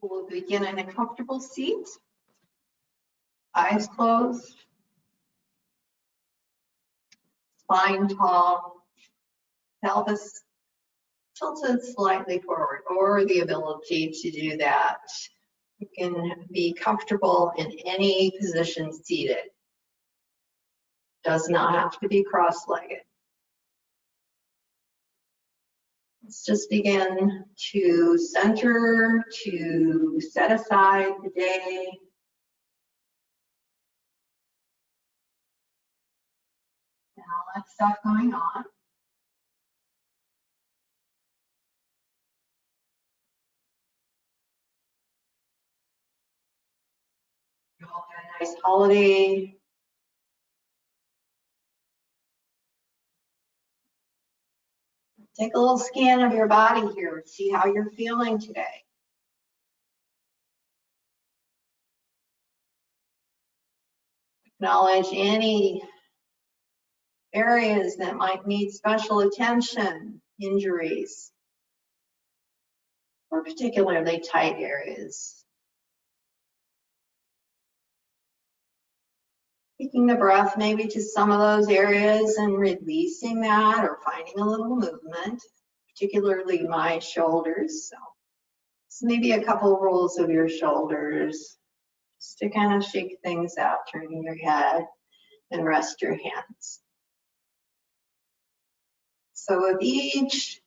We'll begin in a comfortable seat, eyes closed, spine tall, pelvis tilted slightly forward, or the ability to do that. You can be comfortable in any position seated. Does not have to be cross-legged. Let's just begin to center, to set aside the day. And all that stuff going on. You all had a nice holiday. Take a little scan of your body here. See how you're feeling today. Acknowledge any areas that might need special attention, injuries, or particularly tight areas. Taking the breath maybe to some of those areas and releasing that, or finding a little movement, particularly my shoulders. So maybe a couple rolls of your shoulders just to kind of shake things out, turning your head and rest your hands. So with each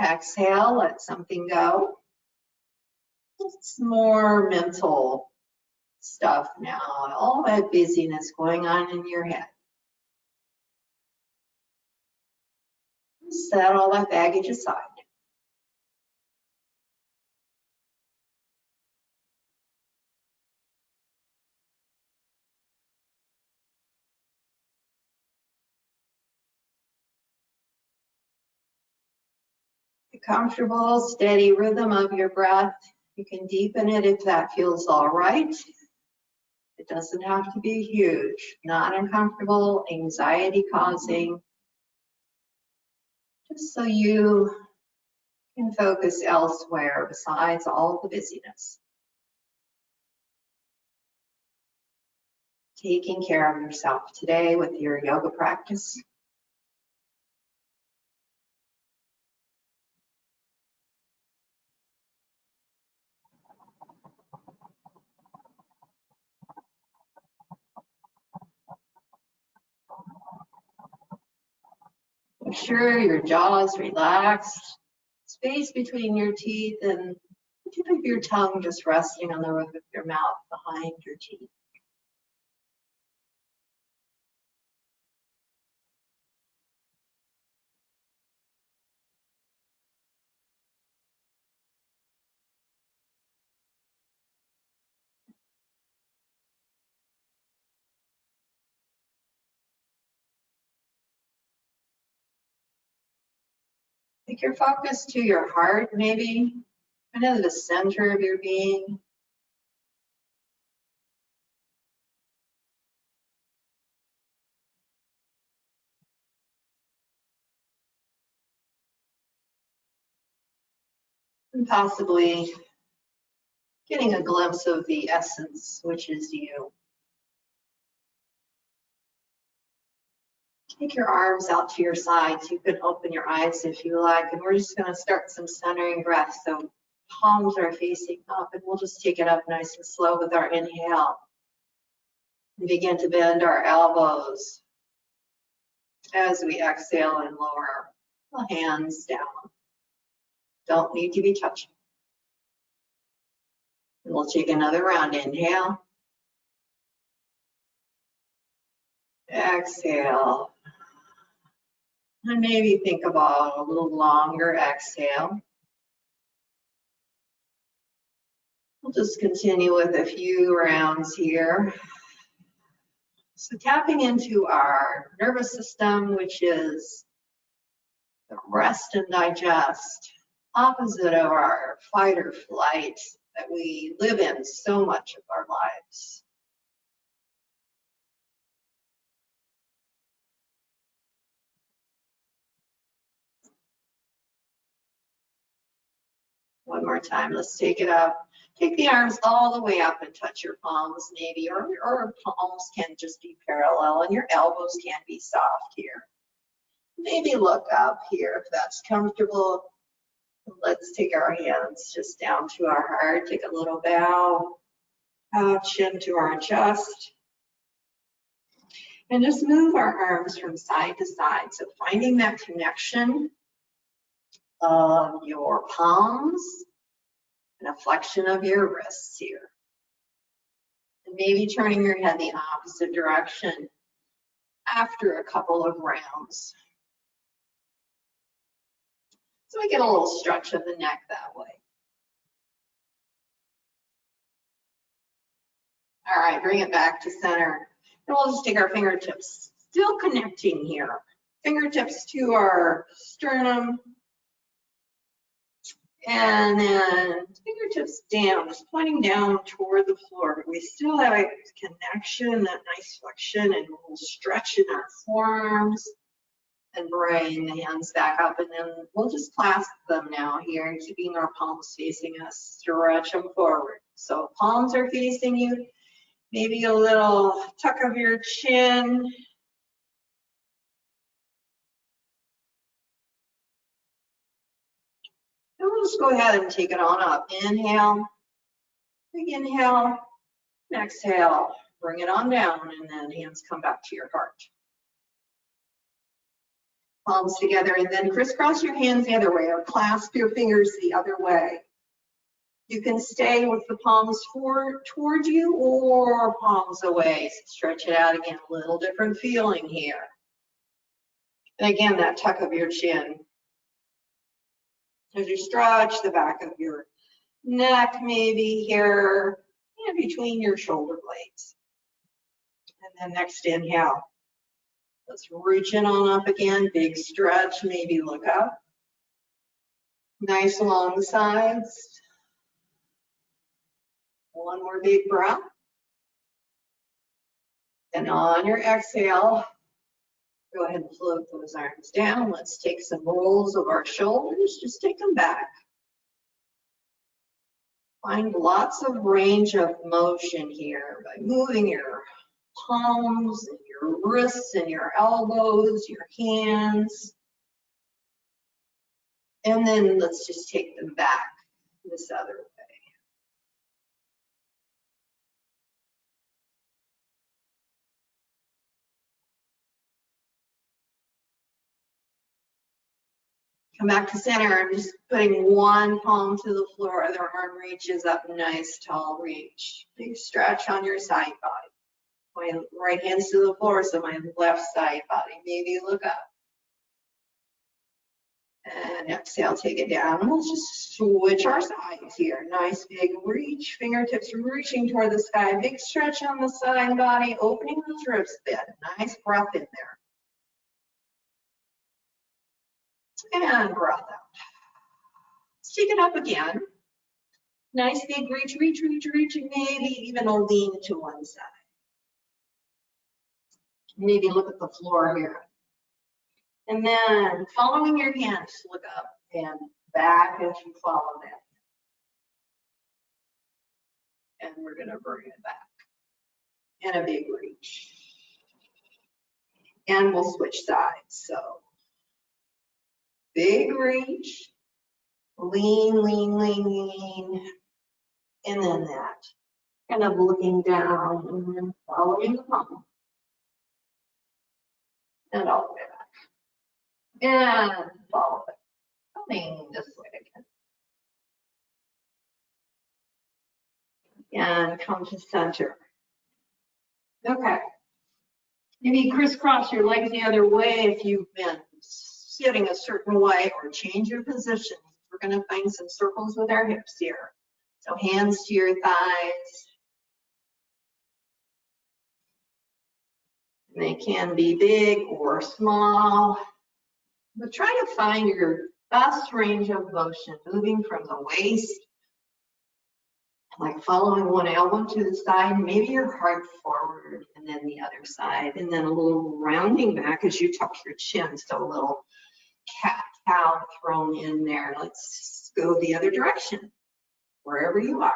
exhale, let something go. It's more mental stuff now, all that busyness going on in your head. Set all that baggage aside. The comfortable, steady rhythm of your breath, you can deepen it if that feels all right. It doesn't have to be huge, not uncomfortable, anxiety causing, just so you can focus elsewhere besides all the busyness. Taking care of yourself today with your yoga practice. Make sure your jaw is relaxed. Space between your teeth and the tip of your tongue just resting on the roof of your mouth behind your teeth. Take your focus to your heart, maybe, kind of the center of your being. And possibly getting a glimpse of the essence, which is you. Take your arms out to your sides. You can open your eyes if you like, and we're just going to start some centering breaths. So palms are facing up, and we'll just take it up nice and slow with our inhale. And begin to bend our elbows as we exhale and lower the hands down. Don't need to be touching. And we'll take another round. Inhale. Exhale. And maybe think about a little longer exhale. We'll just continue with a few rounds here. So tapping into our nervous system, which is the rest and digest, opposite of our fight or flight that we live in so much of our lives. One more time, let's take it up. Take the arms all the way up and touch your palms maybe, or palms can just be parallel and your elbows can be soft here. Maybe look up here if that's comfortable. Let's take our hands just down to our heart. Take a little bow, chin to our chest. And just move our arms from side to side. So finding that connection of your palms and a flexion of your wrists here. And maybe turning your head the opposite direction after a couple of rounds. So we get a little stretch of the neck that way. All right, bring it back to center. And we'll just take our fingertips, still connecting here. Fingertips to our sternum. And then fingertips down, just pointing down toward the floor. But we still have a connection, that nice flexion, and a little stretch in our forearms. And bring the hands back up, and then we'll just clasp them now here, keeping our palms facing us. Stretch them forward. So palms are facing you. Maybe a little tuck of your chin. And we'll just go ahead and take it on up. Inhale, big inhale, and exhale. Bring it on down, and then hands come back to your heart. Palms together, and then crisscross your hands the other way, or clasp your fingers the other way. You can stay with the palms toward you or palms away. So stretch it out again, a little different feeling here. And again, that tuck of your chin. As you stretch the back of your neck, maybe here, and between your shoulder blades. And then next inhale. Let's reach in on up again, big stretch, maybe look up. Nice long sides. One more big breath. And on your exhale, go ahead and float those arms down. Let's take some rolls of our shoulders, just take them back. Find lots of range of motion here by moving your palms and your wrists and your elbows, your hands. And then let's just take them back this other way. Come back to center. I'm just putting one palm to the floor. Other arm reaches up, nice tall reach. Big stretch on your side body. My right hand's to the floor, so my left side body. Maybe look up. And exhale, take it down. And we'll just switch our sides here. Nice big reach, fingertips reaching toward the sky. Big stretch on the side body, opening those ribs a bit. Nice breath in there. And breath out. Let's take it up again. Nice big reach, reach, reach, reach, and maybe even a lean to one side. Maybe look at the floor here. And then following your hands, look up and back as you follow that. And we're gonna bring it back. And a big reach. And we'll switch sides. So big reach, lean, lean, lean, lean. And then that. Kind of looking down and then following the palm. And all the way back. And follow it. Coming this way again. And come to center. Okay. Maybe crisscross your legs the other way if you've been sitting a certain way, or change your position. We're going to find some circles with our hips here. So hands to your thighs. They can be big or small, but try to find your best range of motion, moving from the waist, like following one elbow to the side, maybe your heart forward, and then the other side, and then a little rounding back as you tuck your chin, so a little cat-cow thrown in there. Let's go the other direction, wherever you are.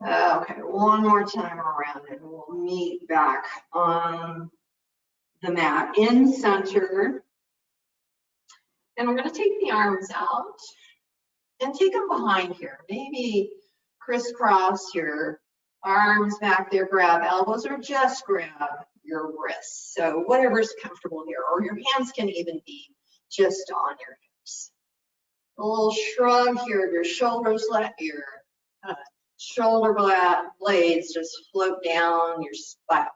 Okay, one more time around and we'll meet back on the mat in center. And we're going to take the arms out and take them behind here. Maybe crisscross your arms back there, grab elbows, or just grab your wrists. So whatever's comfortable here, or your hands can even be just on your hips. A little shrug here of your shoulders, let your shoulder blades just float down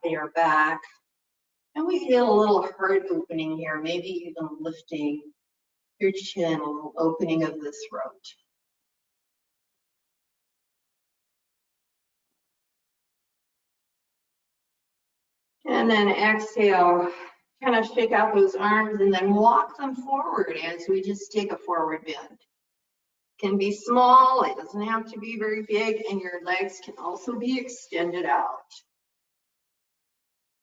your back. And we feel a little heart opening here, maybe even lifting your chin, a little opening of the throat. And then exhale, kind of shake out those arms and then walk them forward as we just take a forward bend. Can be small, it doesn't have to be very big, and your legs can also be extended out.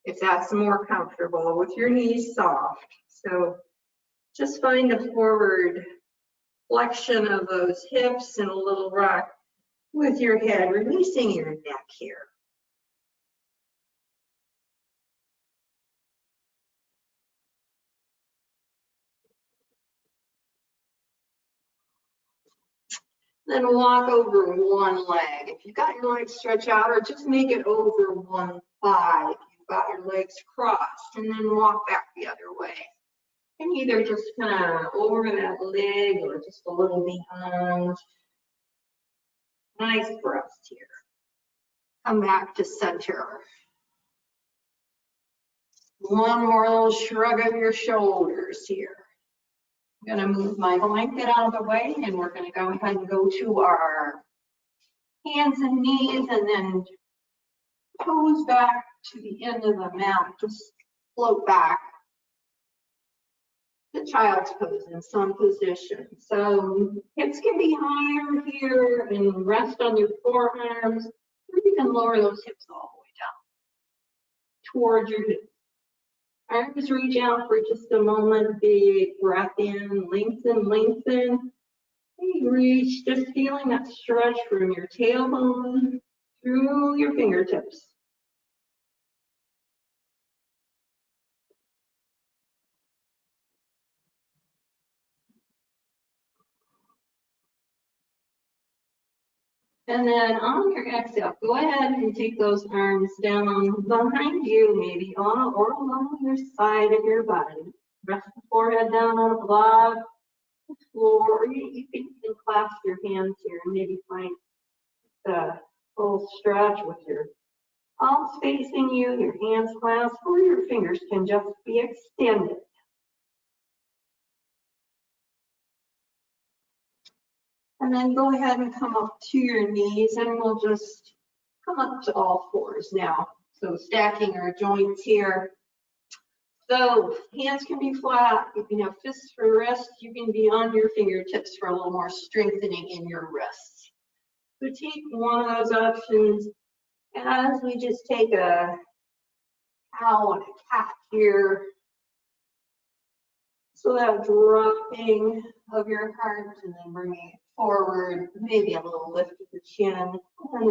If that's more comfortable with your knees soft. So just find a forward flexion of those hips and a little rock with your head, releasing your neck here. Then walk over one leg. If you've got your legs stretched out, or just make it over one thigh if you've got your legs crossed, and then walk back the other way. And either just kind of over that leg or just a little behind. Nice breath here. Come back to center. One more little shrug of your shoulders here. I'm going to move my blanket out of the way, and we're going to go ahead and go to our hands and knees, and then toes back to the end of the mat. Just float back to child's pose in some position. So hips can be higher here and rest on your forearms, or you can lower those hips all the way down towards your hips. Arms reach out for just a moment. Big breath in, lengthen, lengthen. And reach, just feeling that stretch from your tailbone through your fingertips. And then on your exhale, go ahead and take those arms down behind you, maybe on or along your side of your body. Rest the forehead down on a block, the floor, or you can even clasp your hands here and maybe find the full stretch with your palms facing you, your hands clasped, or your fingers can just be extended. And then go ahead and come up to your knees, and we'll just come up to all fours now. So stacking our joints here. So hands can be flat, you can have fists for wrists, you can be on your fingertips for a little more strengthening in your wrists. So take one of those options as we just take a cow and a cat here. So that dropping of your heart and then bringing it forward, maybe a little lift of the chin, and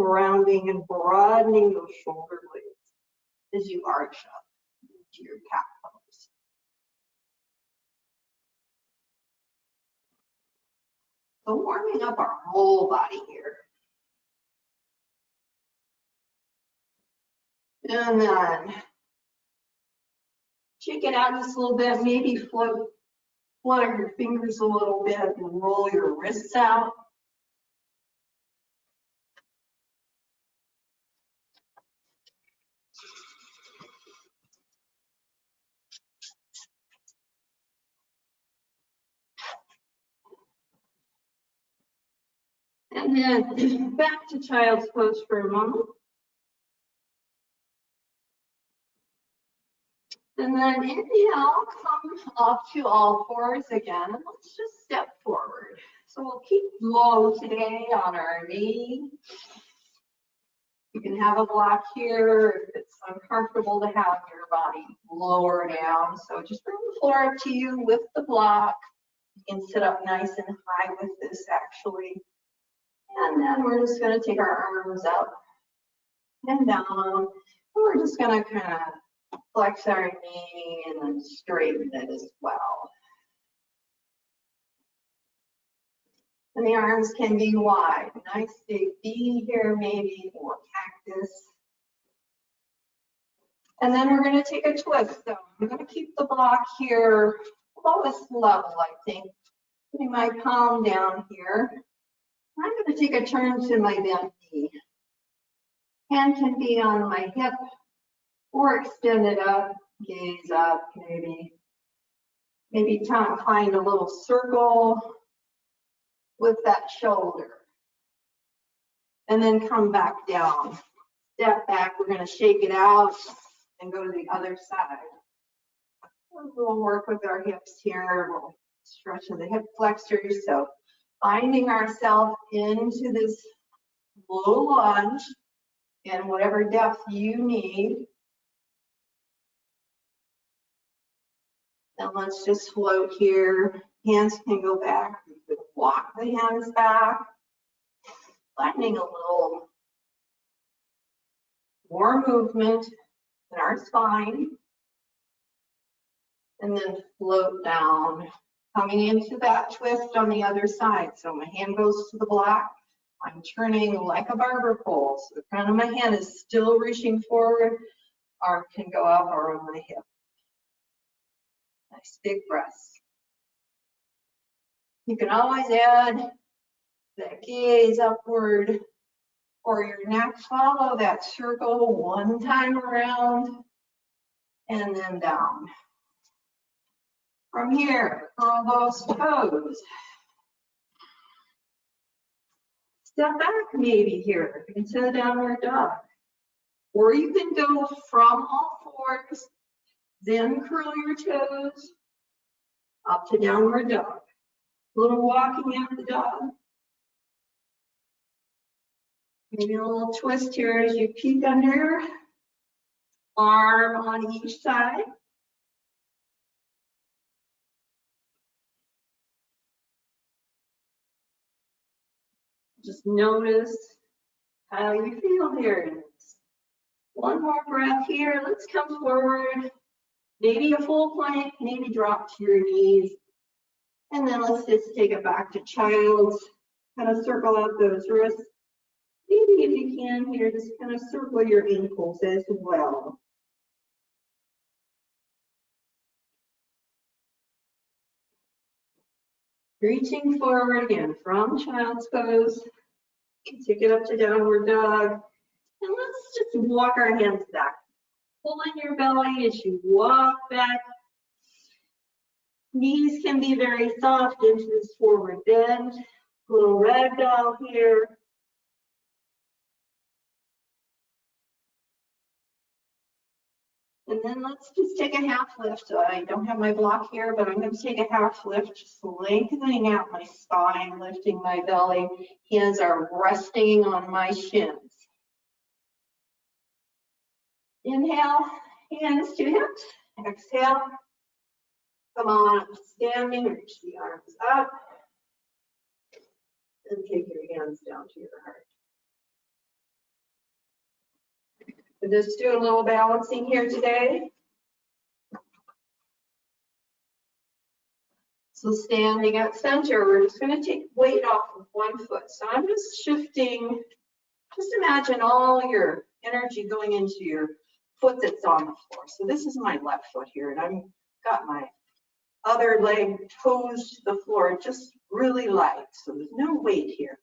rounding and broadening those shoulder blades as you arch up into your cat pose. So warming up our whole body here. And then shake it out just a little bit, maybe flutter your fingers a little bit and roll your wrists out. And then back to child's pose for a moment. And then inhale, come up to all fours again, and let's just step forward. So we'll keep low today on our knee. You can have a block here if it's uncomfortable to have your body lower down. So just bring the floor up to you with the block. You can sit up nice and high with this actually. And then we're just going to take our arms up and down. We're just going to kind of flex our knee and then straighten it as well. And the arms can be wide. Nice big V here maybe, or cactus. And then we're going to take a twist. So I'm going to keep the block here, lowest level, I think. Putting my palm down here. I'm going to take a turn to my bent knee. Hand can be on my hip or extend it up, gaze up, maybe find a little circle with that shoulder. And then come back down. Step back, we're going to shake it out and go to the other side. We'll work with our hips here. We'll stretch the hip flexors. So finding ourselves into this low lunge and whatever depth you need. And let's just float here. Hands can go back. You could walk the hands back. Finding a little more movement in our spine. And then float down, coming into that twist on the other side. So my hand goes to the block. I'm turning like a barber pole. So the crown of my hand is still reaching forward. Arm can go up or on my hip. Nice big breaths. You can always add that gaze upward or your neck. Follow that circle one time around and then down. From here, curl those toes. Step back maybe here into downward dog. Or you can go from all fours, then curl your toes up to downward dog. A little walking out the dog. Maybe a little twist here as you peek under. Arm on each side. Just notice how you feel here. One more breath here. Let's come forward. Maybe a full plank, maybe drop to your knees. And then let's just take it back to child's. Kind of circle out those wrists. Maybe if you can here, just kind of circle your ankles as well. Reaching forward again from child's pose. Take it up to downward dog. And let's just walk our hands back. Pull in your belly as you walk back. Knees can be very soft into this forward bend. A little ragdoll here. And then let's just take a half lift. I don't have my block here, but I'm going to take a half lift, just lengthening out my spine, lifting my belly. Hands are resting on my shins. Inhale, hands to hips. Exhale. Come on up to standing, reach the arms up. And take your hands down to your heart. We'll just do a little balancing here today. So standing at center, we're just going to take weight off of one foot. So I'm just shifting, just imagine all your energy going into your foot that's on the floor. So this is my left foot here, and I've got my other leg toes to the floor, just really light. So there's no weight here.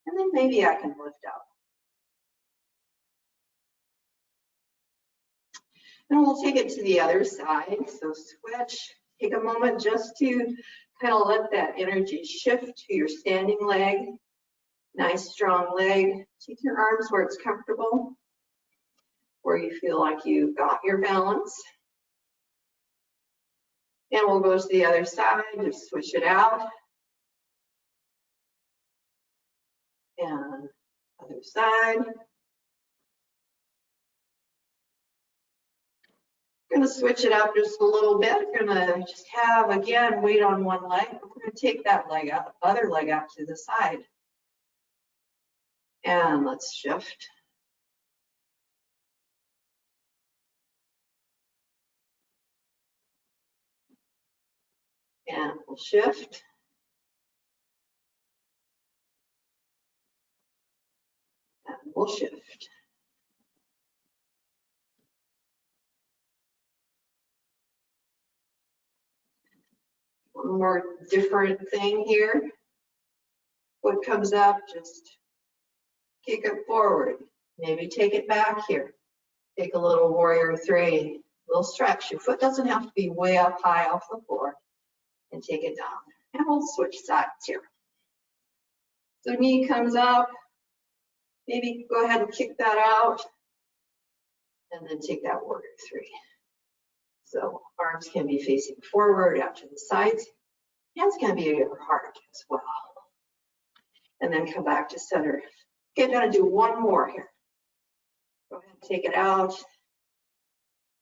And then maybe I can lift up. And we'll take it to the other side. So switch, take a moment just to kind of let that energy shift to your standing leg. Nice strong leg. Take your arms where it's comfortable, where you feel like you've got your balance. And we'll go to the other side, just switch it out. And other side. We're going to switch it up just a little bit. We're going to just have, again, weight on one leg. We're going to take that leg out, other leg out to the side. And let's shift. And we'll shift. And we'll shift. One more different thing here. What comes up, just kick it forward. Maybe take it back here. Take a little warrior three, little stretch. Your foot doesn't have to be way up high off the floor. And take it down. And we'll switch sides here. So knee comes up. Maybe go ahead and kick that out. And then take that warrior three. So arms can be facing forward, out to the sides. Hands can be your heart as well. And then come back to center. Okay, I'm going to do one more here. Go ahead and take it out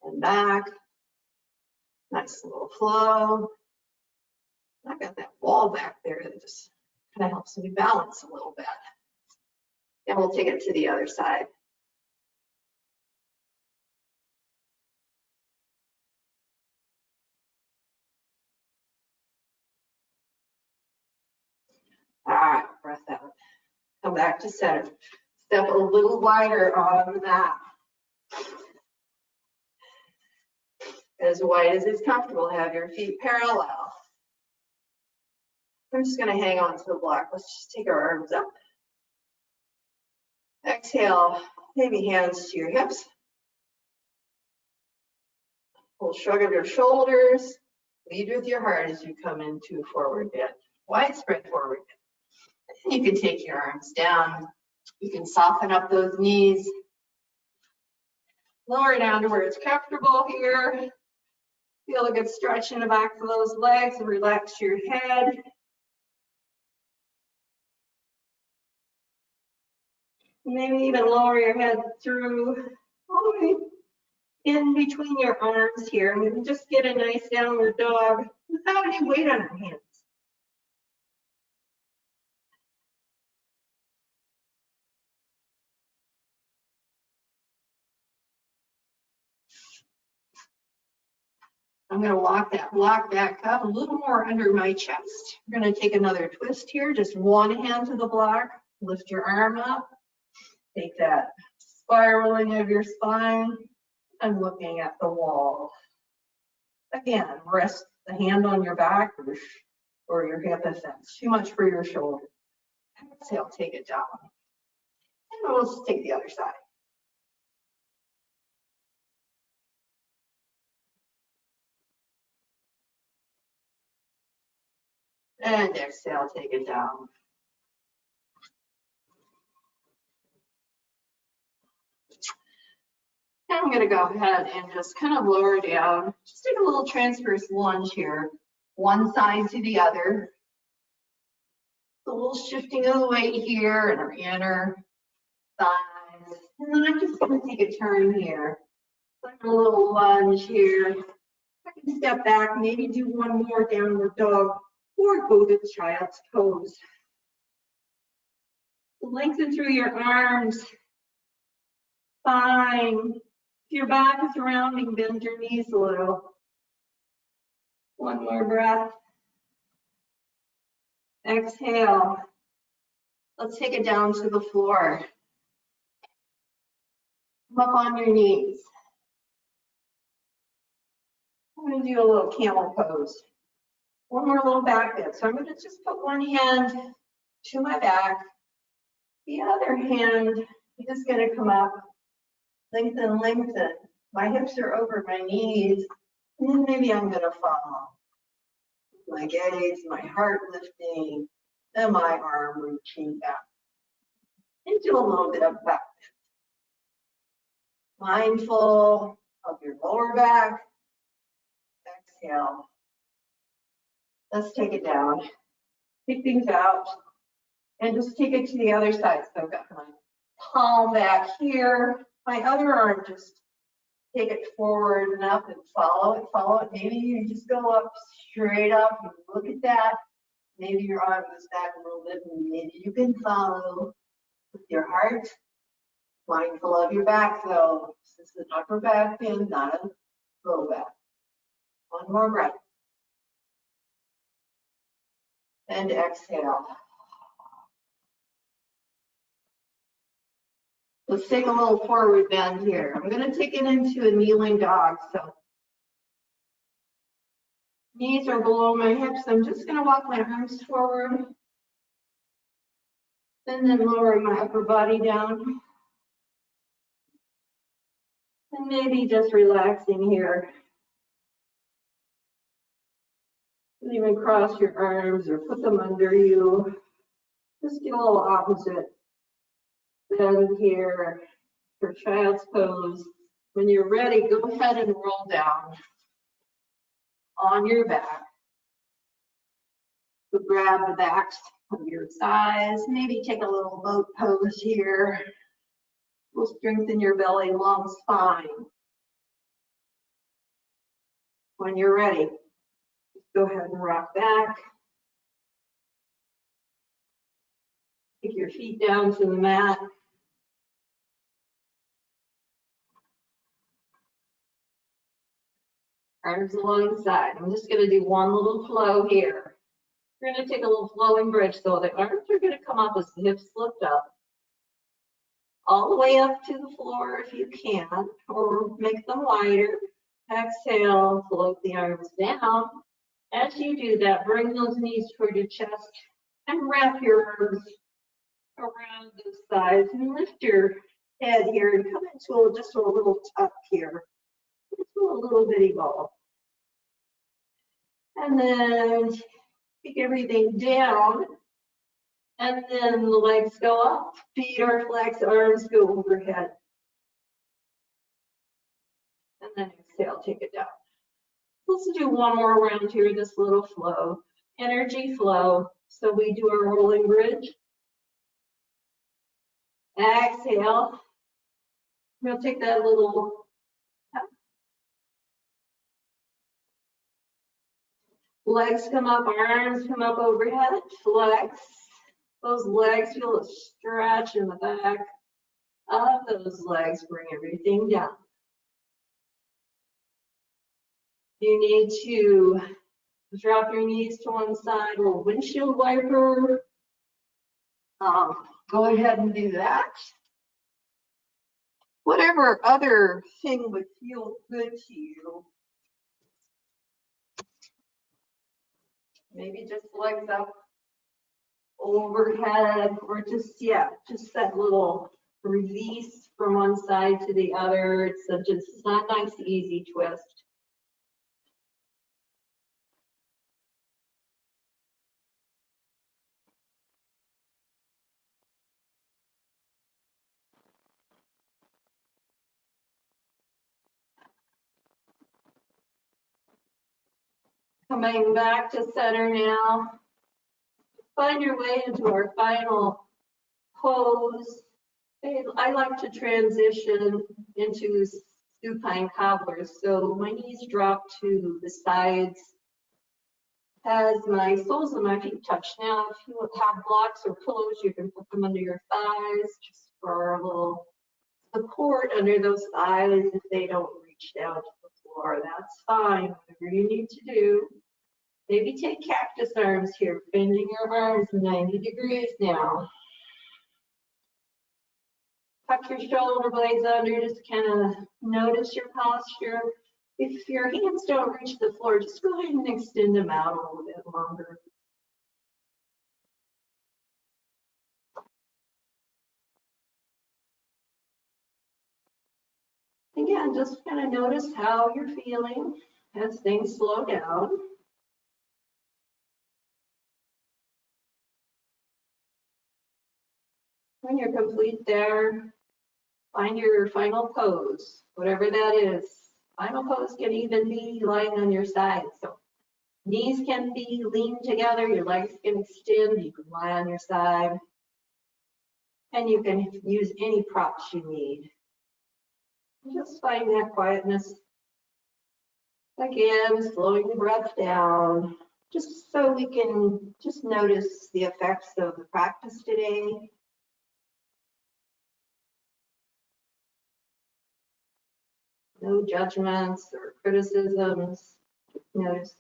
and back. Nice little flow. I got that wall back there that just kind of helps me balance a little bit. And we'll take it to the other side. All right, breath out. Come back to center. Step a little wider on the mat. As wide as it's comfortable. Have your feet parallel. I'm just going to hang on to the block. Let's just take our arms up. Exhale, maybe hands to your hips. Full shrug of your shoulders. Lead with your heart as you come into a forward bend. Widespread forward bend. You can take your arms down. You can soften up those knees. Lower down to where it's comfortable here. Feel a good stretch in the back of those legs and relax your head. Maybe even lower your head through all the way in between your arms here. And we can just get a nice downward dog without any weight on our hands. I'm going to walk that block back up a little more under my chest. We're going to take another twist here. Just one hand to the block. Lift your arm up. Take that spiraling of your spine and looking at the wall. Again, rest the hand on your back or your hip if that's too much for your shoulder. Exhale, take it down. And we'll just take the other side. And exhale, take it down. I'm going to go ahead and just kind of lower down. Just take a little transverse lunge here, one side to the other. A little shifting of the weight here in our inner thighs. And then I'm just going to take a turn here. Like a little lunge here. I can step back, maybe do one more downward dog or go to child's pose. Lengthen through your arms. Fine. If your back is rounding, bend your knees a little. One more breath. Exhale. Let's take it down to the floor. Come up on your knees. I'm going to do a little camel pose. One more little back bend. So I'm going to just put one hand to my back. The other hand is just going to come up. Lengthen, lengthen. My hips are over my knees. And then maybe I'm going to fall. My gaze, my heart lifting, and my arm reaching back. And do a little bit of back bend. Mindful of your lower back. Exhale. Let's take it down. Kick things out. And just take it to the other side. So I've got my palm back here, my other arm, just take it forward and up and follow it, follow it. Maybe you just go up, straight up, and look at that. Maybe your arm goes back a little bit, and maybe you can follow with your heart. Mindful of your back though. This is an upper back bend, not a low back. One more breath. And exhale. Let's take a little forward bend here. I'm going to take it into a kneeling dog. So knees are below my hips. I'm just going to walk my arms forward. And then lower my upper body down. And maybe just relaxing here. You can even cross your arms or put them under you. Just do a little opposite bend here for child's pose. When you're ready, go ahead and roll down on your back. So grab the backs of your thighs. Maybe take a little boat pose here. Will strengthen your belly, long spine. When you're ready, go ahead and rock back. Take your feet down to the mat. Arms alongside. I'm just going to do one little flow here. We're going to take a little flowing bridge. So the arms are going to come up as the hips lift up. All the way up to the floor if you can, or make them wider. Exhale, float the arms down. As you do that, bring those knees toward your chest and wrap your arms around the sides and lift your head here and come into just a little tuck here. Into a little bitty ball. And then take everything down. And then the legs go up, feet are flexed, arms go overhead. And then exhale, take it down. Let's do one more round here, this little flow, energy flow. So we do our rolling bridge. Exhale. We'll take that little legs come up, arms come up overhead, flex. Those legs, feel a stretch in the back of those legs. Bring everything down. You need to drop your knees to one side, a little windshield wiper. Go ahead and do that. Whatever other thing would feel good to you. Maybe just legs up overhead, or just that little release from one side to the other. It's not a nice, easy twist. Coming back to center now. Find your way into our final pose. I like to transition into supine cobblers. So my knees drop to the sides as my soles of my feet touch. Now, if you have blocks or pillows, you can put them under your thighs just for a little support under those thighs if they don't reach down to the floor. That's fine, whatever you need to do. Maybe take cactus arms here, bending your arms 90 degrees now. Tuck your shoulder blades under, just kind of notice your posture. If your hands don't reach the floor, just go ahead and extend them out a little bit longer. Again, just kind of notice how you're feeling as things slow down. When you're complete there, find your final pose, whatever that is. Final pose can even be lying on your side. So knees can be leaned together, your legs can extend, you can lie on your side. And you can use any props you need. Just find that quietness. Again, slowing the breath down, just so we can just notice the effects of the practice today. No judgments or criticisms. Notice.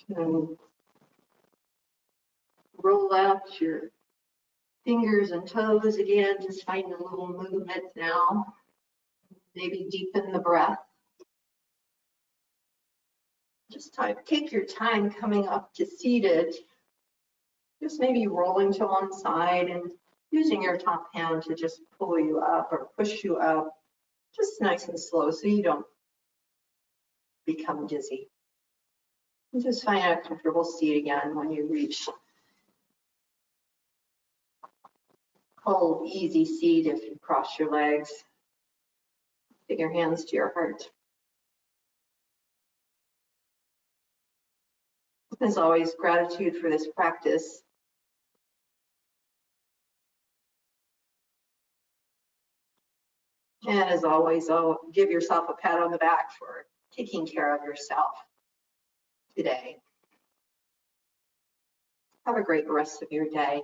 And roll out your fingers and toes again, just find a little movement now. Maybe deepen the breath. Just take your time coming up to seated. Just maybe rolling to one side and using your top hand to just pull you up or push you up. Just nice and slow so you don't become dizzy. And just find a comfortable seat again when you reach. Hold easy seat if you cross your legs. Take your hands to your heart. As always, gratitude for this practice. And as always, give yourself a pat on the back for taking care of yourself today. Have a great rest of your day.